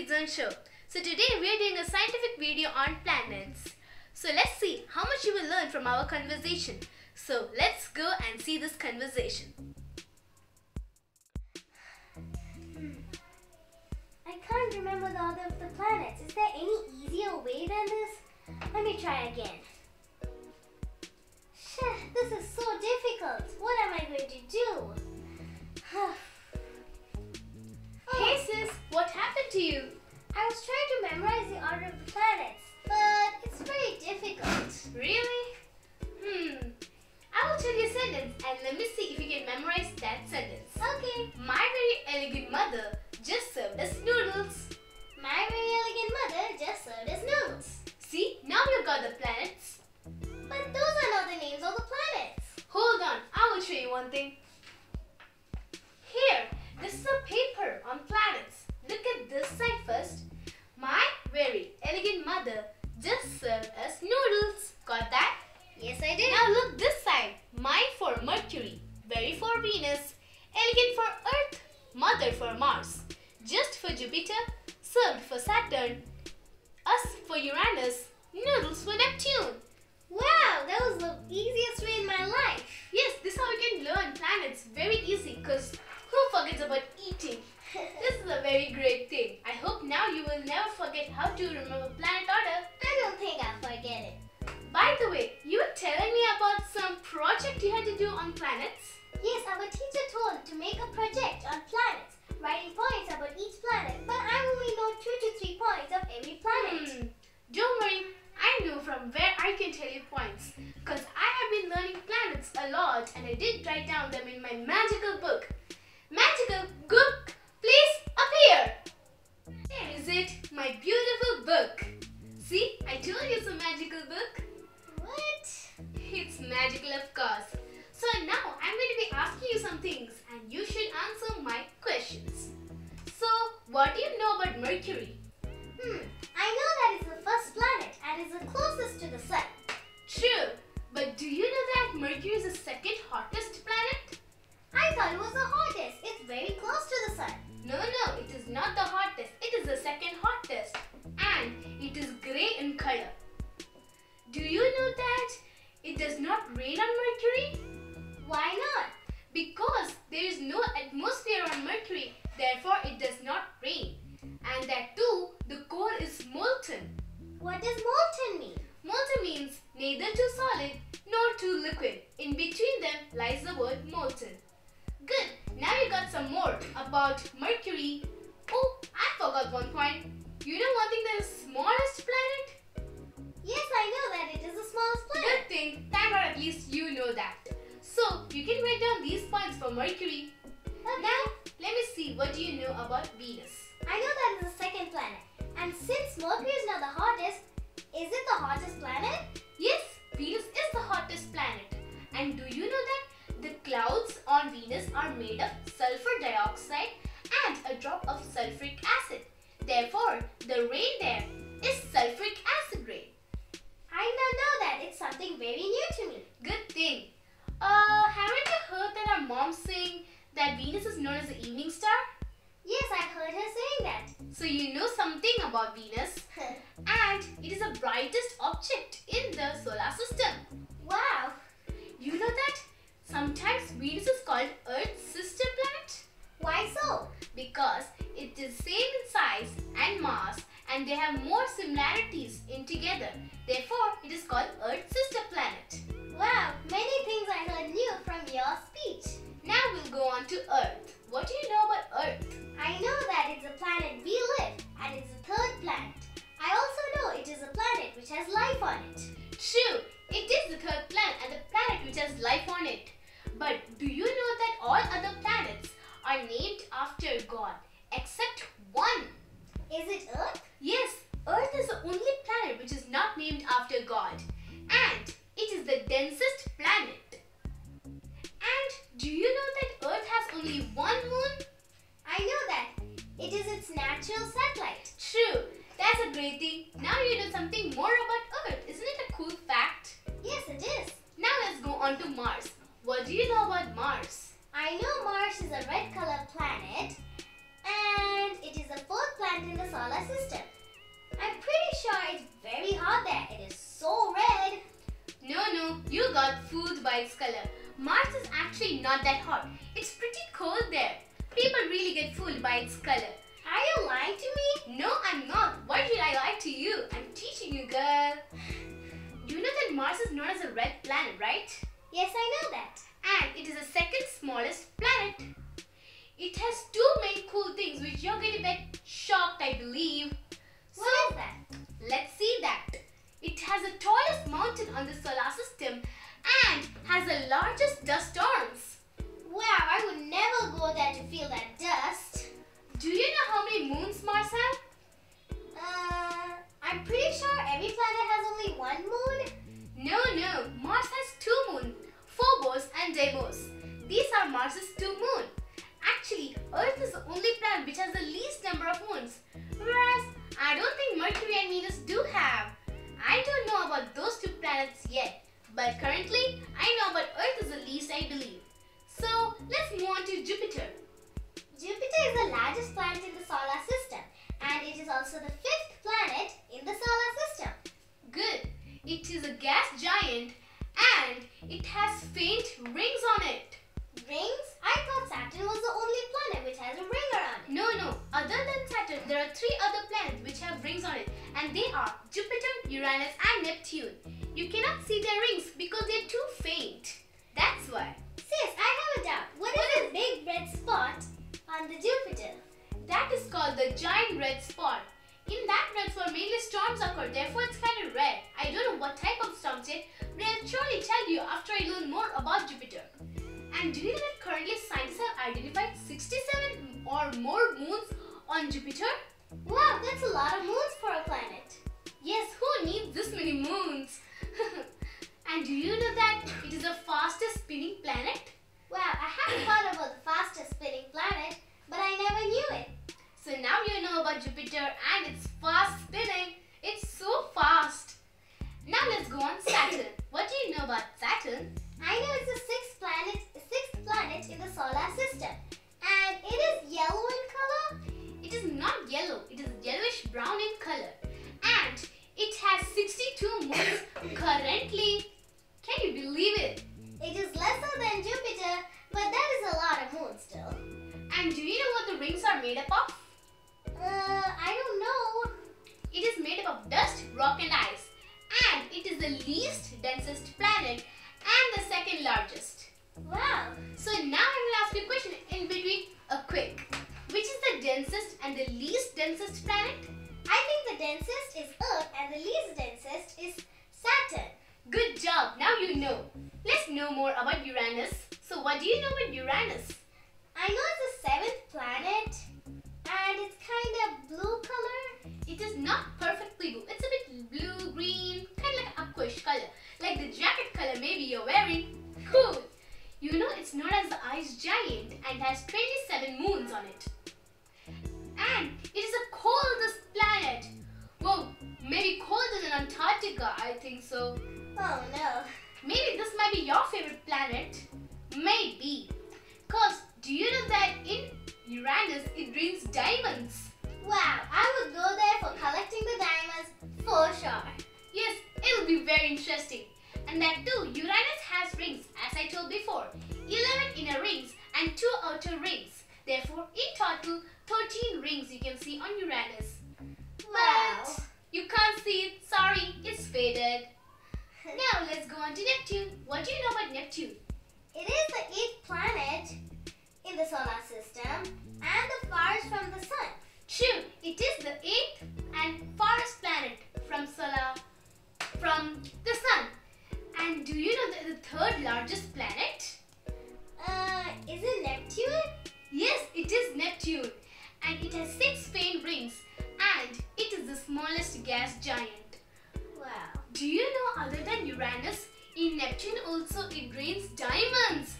Kids on Show. So today we are doing a scientific video on planets. So let's see how much you will learn from our conversation. So let's go and see this conversation. I can't remember the order of the planets. Is there any easier way than this? Let me try again. This is so difficult. What am I going to do? Hey sis, what happened to you? I was trying to memorize the order of the planets, but it's very difficult. Really? I will tell you a sentence and let me see if you can memorize that sentence. Okay. My very elegant mother just served us noodles. My very elegant mother just served us noodles. See, now you got the planets. But those are not the names of the planets. Hold on, I will show you one thing. Here, this is a paper on planets. Look at this side first. My very elegant mother just served us noodles. Got that? Yes, I did. Now look this side. My for Mercury, very for Venus, elegant for Earth, mother for Mars, just for Jupiter, served for Saturn, us for Uranus, noodles for Neptune. Wow, that was the easiest way in my life. Yes, this is how you can learn planets very easy because who forgets about eating? This is a very great thing. I hope now you will never forget how to remember planet order. I don't think I'll forget it. By the way, you were telling me about some project you had to do on planets. Yes, our teacher told to make a project on planets, writing points about each planet, but I only know 2 to 3 points of every planet. Don't worry, I know from where I can tell you points because I have been learning planets a lot and I did write down them in my magical book. Magical book, please appear. There is it, my beautiful book. See, I told you it's a magical book. What? It's magical, of course. So now I'm going to be asking you some things and you should answer my questions. So, what do you know about Mercury? I know that it's the first planet and is the closest to the sun. True, but do you know that Mercury is the second hottest planet? I thought it was the hottest. It's very close to the sun. No, it is not the hottest. It is the second hottest and it is grey in color. Do you know that it does not rain on Mercury? Why not? Because there is no atmosphere on Mercury, therefore it does not rain. And that too, the core is molten. What does molten mean? Molten means neither too solid nor too liquid. In between them lies the word molten. Good, now you got some more about Mercury. Oh, I forgot one point. You know one thing, that is the smallest planet? Yes, I know that it is the smallest planet. Good thing, thank God at least you know that. So, you can write down these points for Mercury. Okay. Now, let me see, what do you know about Venus? I know that it's the second planet. And since Mercury is not the hottest, is it the hottest planet? Yes, Venus is the hottest planet. And do you know that the clouds on Venus are made of sulfur dioxide and a drop of sulfuric acid. Therefore, the rain there is sulfuric acid rain. I did not know that. It's something very new to me. Good thing. Haven't you heard that our mom saying that Venus is known as the evening star? Yes, I heard her saying that. So you know something about Venus. And it is the brightest object in the solar system. Wow. You know that sometimes Venus is called Earth's sister planet? Why so? Because it is same in size and mass and they have more similarities in together. Therefore, it is called Earth's sister planet. Wow, many things I heard new from your speech. Now we'll go on to Earth. What do you know about Earth? I know that it's the planet we live and it's the third planet. I also know it is a planet which has life on it. True, it is the third planet and the planet which has life on it. But do you know that all other planets are named after God except one? Is it Earth? Yes, Earth is the only planet which is not named after God. And it is the densest planet. And do you know that Earth has only one moon? I know that. It is its natural satellite. True, that's a great thing. Now you know something more about Earth. Isn't it a cool fact? Yes, it is. Now let's go on to Mars. What do you know about Mars? I know Mars is a red colored planet and it is the fourth planet in the solar very hot there. It is so red. No, you got fooled by its color. Mars is actually not that hot. It's pretty cold there. People really get fooled by its color. Are you lying to me? No, I'm not. Why should I lie to you? I'm teaching you, girl. Do you know that Mars is known as a red planet, right? Yes, I know that. And it is the second smallest planet. It has two main cool things which you're going to get shocked, I believe. What is that? Let's see that. It has the tallest mountain on the solar system and has the largest dust storms. Wow, I would never go there to feel that dust. Do you know how many moons Mars has? I'm pretty sure every planet has only one moon. No, Mars has two moons, Phobos and Deimos. These are Mars's two moons. Actually, Earth is the only planet which has the least number of moons. Whereas, I don't think Mercury and Venus do have. I don't know about those two planets yet. But currently, I know about Earth is the least, I believe. So, let's move on to Jupiter. Jupiter is the largest planet in the solar system. And it is also the fifth planet in the solar system. Good. It is a gas giant and it has faint rings on it. Rings? I thought Saturn was the only planet which has a ring around it. No. Other than Saturn, there are three other planets which have rings on it. And they are Jupiter, Uranus and Neptune. You cannot see their rings because they are too faint. That's why. Sis, I have a doubt. What is the big red spot on the Jupiter? That is called the giant red spot. In that red spot, mainly storms occur, therefore it's kind of red. I don't know what type of storms yet, but I'll surely tell you after I learn more about Jupiter. And do you know that currently scientists have identified 67 or more moons on Jupiter? Wow, that's a lot of moons for a planet. Yes, who needs this many moons? And do you know that it is the fastest spinning planet? Wow, I hadn't thought about the fastest spinning planet, but I never knew it. So now you know about Jupiter and its fast spinning. It's so fast. Now let's go on Saturn. What do you know about Saturn? I know it's the sixth planet in the solar system. And it is yellow in color? It is not yellow. It is yellowish brown in color. And it has 62 moons currently. Can you believe it? It is lesser than Jupiter, but that is a lot of moons still. And do you know what the rings are made up of? I don't know. It is made up of dust, rock and ice. And it is the least densest planet and the second largest. Wow. So now I'm going to ask you a question in between a quick. Which is the densest and the least densest planet? I think the densest is Earth and the least densest is Saturn. Good job. Now you know. Let's know more about Uranus. So what do you know about Uranus? I know it's the seventh planet and it's kind of blue color. It is not perfectly blue. It's a bit blue, green, kind of like an aquish color. Like the jacket color maybe you're wearing. Cool. You know it's known as the ice giant and has 27 moons on it. And it is the coldest planet. Whoa, maybe colder than Antarctica, I think so. Oh no. Maybe this might be your favorite planet. Maybe. Cause do you know that in Uranus it rains diamonds? Wow, I would go there for collecting the diamonds for sure. Yes, it'll be very interesting. And that too, Uranus has rings, as I told before. 11 inner rings and 2 outer rings. Therefore, in total, 13 rings you can see on Uranus. Wow. But you can't see it. Sorry, it's faded. Now let's go on to Neptune. What do you know about Neptune? It is the eighth planet in the solar system and the farthest from the sun. True, it is the 8th and farthest planet from the sun. And do you know the third largest planet? Is it Neptune? Yes, it is Neptune. And it has 6 faint rings and it is the smallest gas giant. Wow. Do you know other than Uranus, in Neptune also it rains diamonds?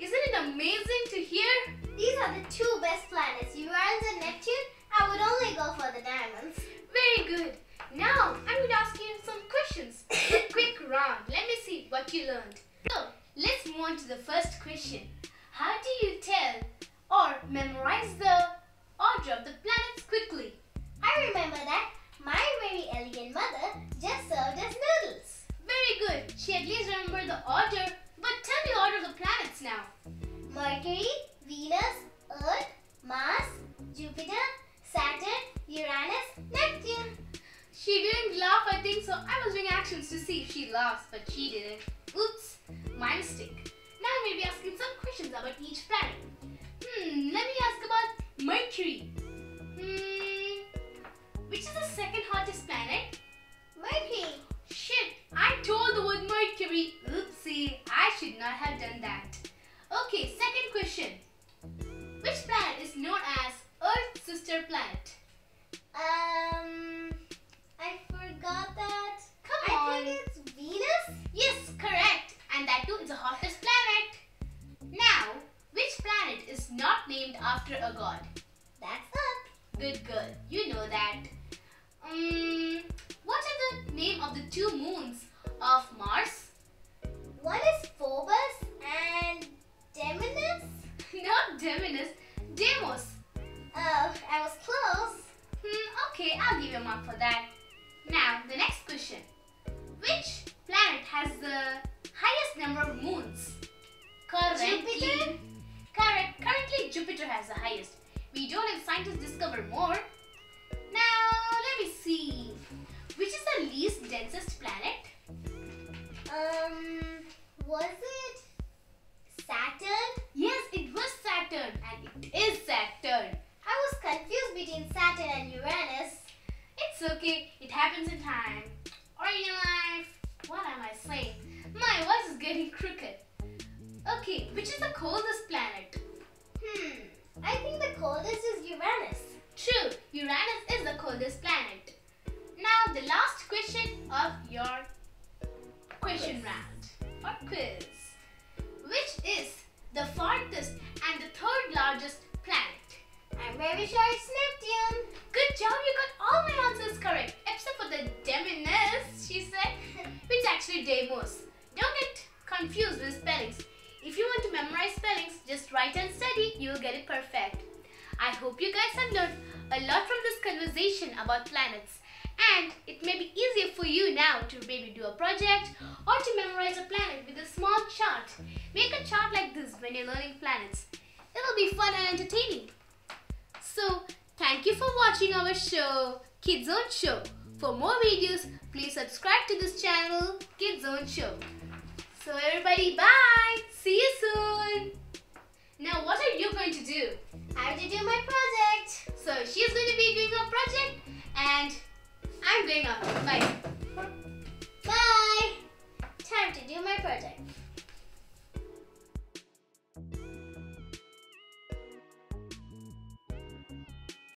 Isn't it amazing to hear? These are the two best planets, Uranus and Neptune. I would only go for the diamonds. Very good. Now, I'm going to ask you some questions. A quick round. Let me see what you learned. So, let's move on to the first question. How do you tell or memorize the order of the planets quickly? I remember that. My very elegant mother just served us noodles. Very good. She at least remembered the order. But tell me the order of the planets now. Mercury, Venus, Earth, Mars, Jupiter, Saturn, Uranus, Neptune. She didn't laugh, I think, so I was doing actions to see if she laughs, but she didn't. Oops, my mistake. Now I may be asking some questions about each planet. Let me ask about Mercury. Which is the second hottest planet? Mercury. Shit, I told the word Mercury. Oopsie, I should not have done that. Okay, second question. Which planet is known as Earth's sister planet? I forgot that. Come on. I think it's Venus. Yes, correct. And that too is the hottest planet. Now, which planet is not named after a god? That's Earth. Good girl, you know that. What are the name of the two moons of Mars? One is Phobos and Deimos. Not Deimos, Deimos. Oh, I was close. Okay, I'll give you a mark for that. Now, the next question. Which planet has the highest number of moons? Jupiter? Correct. Currently, Jupiter has the highest. We don't have scientists discover more. Now, let me see. Which is the least densest planet? Was it Saturn? Yes, it was Saturn, and it is Saturn. I was confused between Saturn and Uranus. It's okay, it happens in time. Or in your life. What am I saying? My voice is getting crooked. Okay, which is the coldest planet? I think the coldest is Uranus. True, Uranus is the coldest planet. Now the last question of your question round or quiz. Which is the farthest and the third largest planet? I'm very sure it's Neptune. Good job, you got all my answers correct except for the Deimos, she said, which actually Deimos. Don't get confused with spellings. If you want to memorize spellings, just write and study, you will get it perfect. I hope you guys have learned a lot from this conversation about planets, and it may be easier for you now to maybe do a project or to memorize a planet with a small chart. Make a chart like this when you're learning planets. It'll be fun and entertaining. So, thank you for watching our show, Kids Zone Show. For more videos, please subscribe to this channel, Kids Zone Show. So everybody, bye! See you soon! Now what are you going to do? I have to do my project. So she's going to be doing her project and I'm going out. Bye.